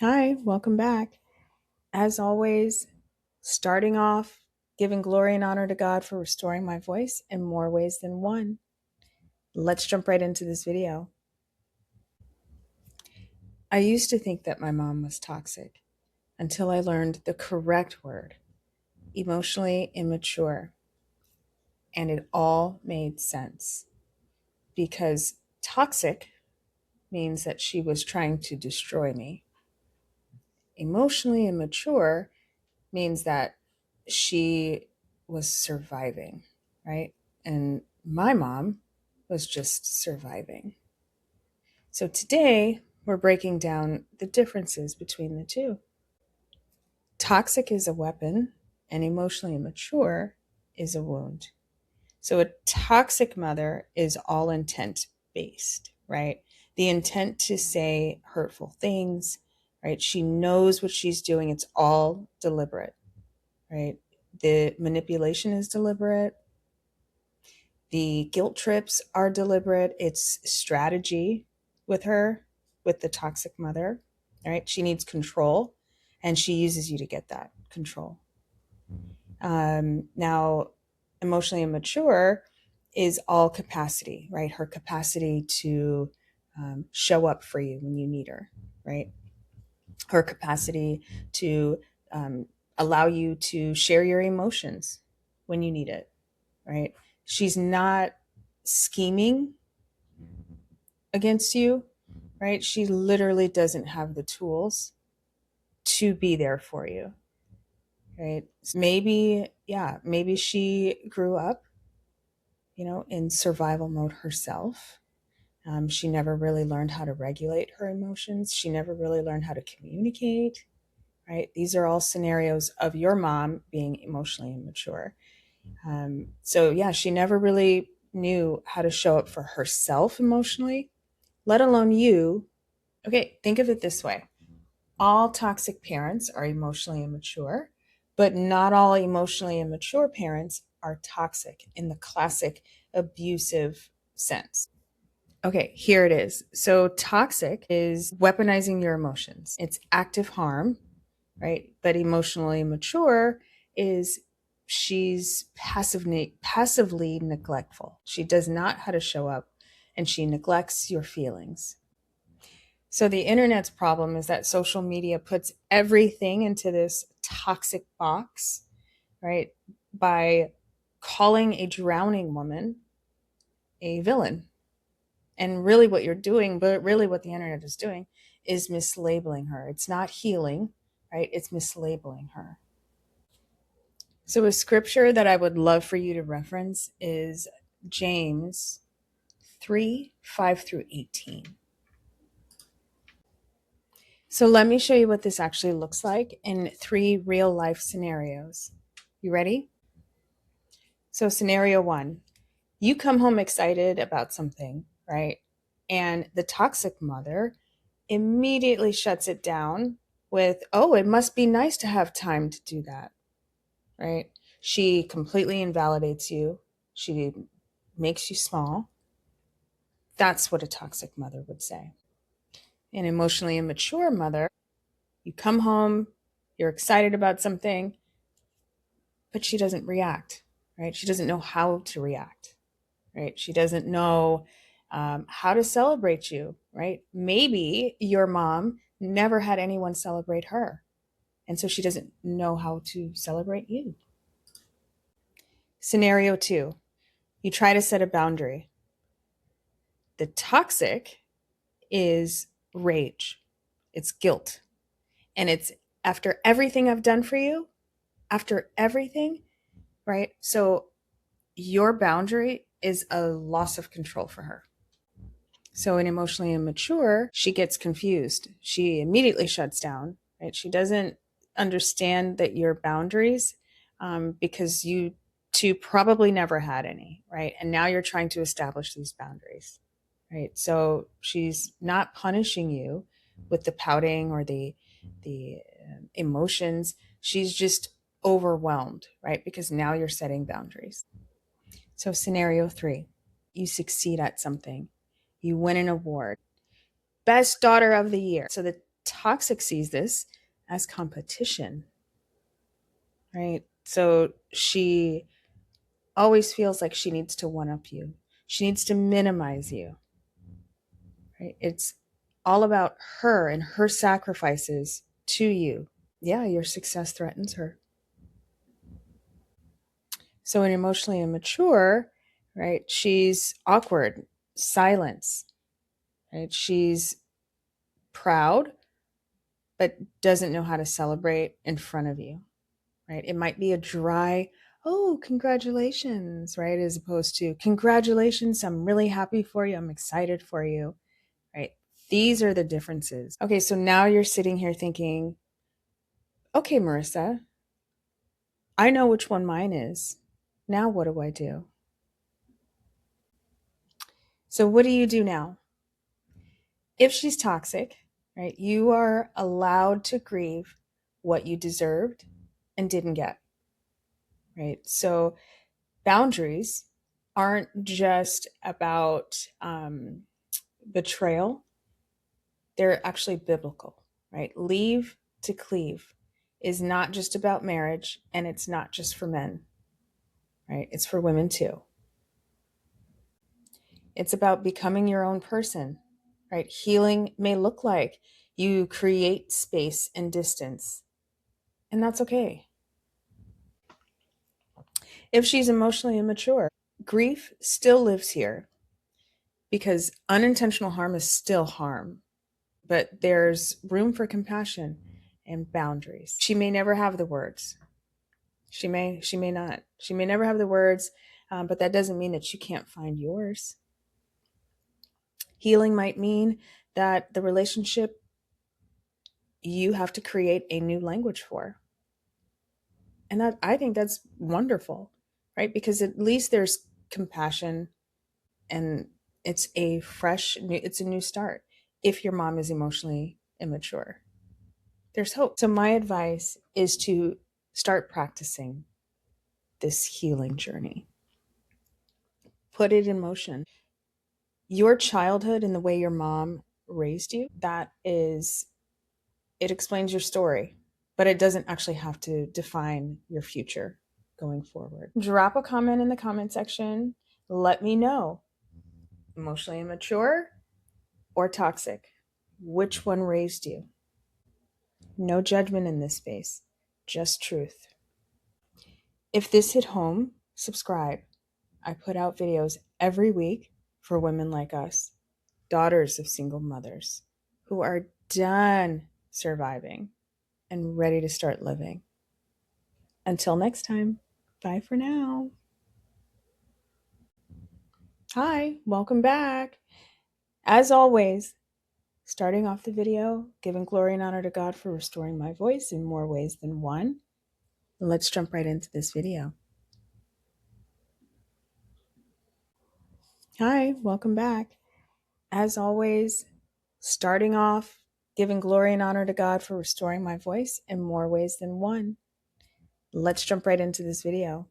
Hi, welcome back. As always, starting off giving glory and honor to God for restoring my voice in more ways than one. Let's jump right into this video. I used to think that my mom was toxic until I learned the correct word, emotionally immature. And it all made sense because toxic means that she was trying to destroy me. Emotionally immature means that she was surviving, right? And my mom was just surviving. So today, we're breaking down the differences between the two. Toxic is a weapon, and emotionally immature is a wound. So a toxic mother is all intent based, right? The intent to say hurtful things, right? She knows what she's doing, it's all deliberate, right? The manipulation is deliberate. The guilt trips are deliberate. It's strategy with her, with the toxic mother, right? She needs control and she uses you to get that control. Now, emotionally immature is all capacity, right? Her capacity to show up for you when you need her, right? Her capacity to allow you to share your emotions when you need it, right? She's not scheming against you, right? She literally doesn't have the tools to be there for you, right? Maybe she grew up, in survival mode herself. She never really learned how to regulate her emotions. She never really learned how to communicate, right? These are all scenarios of your mom being emotionally immature. She never really knew how to show up for herself emotionally, let alone you. Okay, think of it this way: all toxic parents are emotionally immature, but not all emotionally immature parents are toxic in the classic abusive sense. Okay, here it is. So, toxic is weaponizing your emotions, it's active harm, right? But emotionally mature is she's passively neglectful. She does not how to show up and she neglects your feelings. So the internet's problem is that social media puts everything into this toxic box, right? By calling a drowning woman a villain. And really what you're doing, but really what the internet is doing is mislabeling her. It's not healing, right? It's mislabeling her. So, a scripture that I would love for you to reference is James 3:5-18. So, let me show you what this actually looks like in three real life scenarios. You ready? So, scenario one: you come home excited about something, right? And the toxic mother immediately shuts it down with, oh, it must be nice to have time to do that, right? She completely invalidates you. She makes you small. That's what a toxic mother would say. An emotionally immature mother, you come home, you're excited about something, but she doesn't react, right? She doesn't know how to react, right? She doesn't know how to celebrate you, right? Maybe your mom never had anyone celebrate her. And so she doesn't know how to celebrate you. Scenario two: you try to set a boundary. The toxic is rage, it's guilt, and it's after everything I've done for you, after everything, right? So your boundary is a loss of control for her. So in emotionally immature, she gets confused. She immediately shuts down, right? She doesn't understand that your boundaries, because you two probably never had any, right? And now you're trying to establish these boundaries, right? So she's not punishing you with the pouting or the emotions. She's just overwhelmed, right? Because now you're setting boundaries. So scenario three: you succeed at something, you win an award, best daughter of the year. So the toxic sees this as competition, right? So she always feels like she needs to one up you. She needs to minimize you, right? It's all about her and her sacrifices to you. Yeah, your success threatens her. So in emotionally immature, right, she's awkward, silence, right? She's proud, but doesn't know how to celebrate in front of you, right? It might be a dry, oh, congratulations, right? As opposed to, congratulations, I'm really happy for you, I'm excited for you, right? These are the differences. Okay, so now you're sitting here thinking, okay, Marissa, I know which one mine is. Now what do I do? So what do you do now? If she's toxic, right, you are allowed to grieve what you deserved and didn't get, right? So boundaries aren't just about betrayal, they're actually biblical, right? Leave to cleave is not just about marriage, and it's not just for men, right? It's for women too. It's about becoming your own person, right? Healing may look like you create space and distance, and that's okay. If she's emotionally immature, grief still lives here because unintentional harm is still harm, but there's room for compassion and boundaries. She may never have the words. She may not. She may never have the words, but that doesn't mean that you can't find yours. Healing might mean that the relationship you have to create a new language for. And that, I think that's wonderful, right? Because at least there's compassion, and it's a it's a new start. If your mom is emotionally immature, there's hope. So my advice is to start practicing this healing journey. Put it in motion. Your childhood and the way your mom raised you, it explains your story, but it doesn't actually have to define your future going forward. Drop a comment in the comment section. Let me know, emotionally immature or toxic, which one raised you? No judgment in this space, just truth. If this hit home, subscribe. I put out videos every week for women like us, daughters of single mothers who are done surviving and ready to start living. Until next time, bye for now. Hi, welcome back. As always, starting off the video, giving glory and honor to God for restoring my voice in more ways than one. Let's jump right into this video. Hi, welcome back. As always, starting off, giving glory and honor to God for restoring my voice in more ways than one. Let's jump right into this video.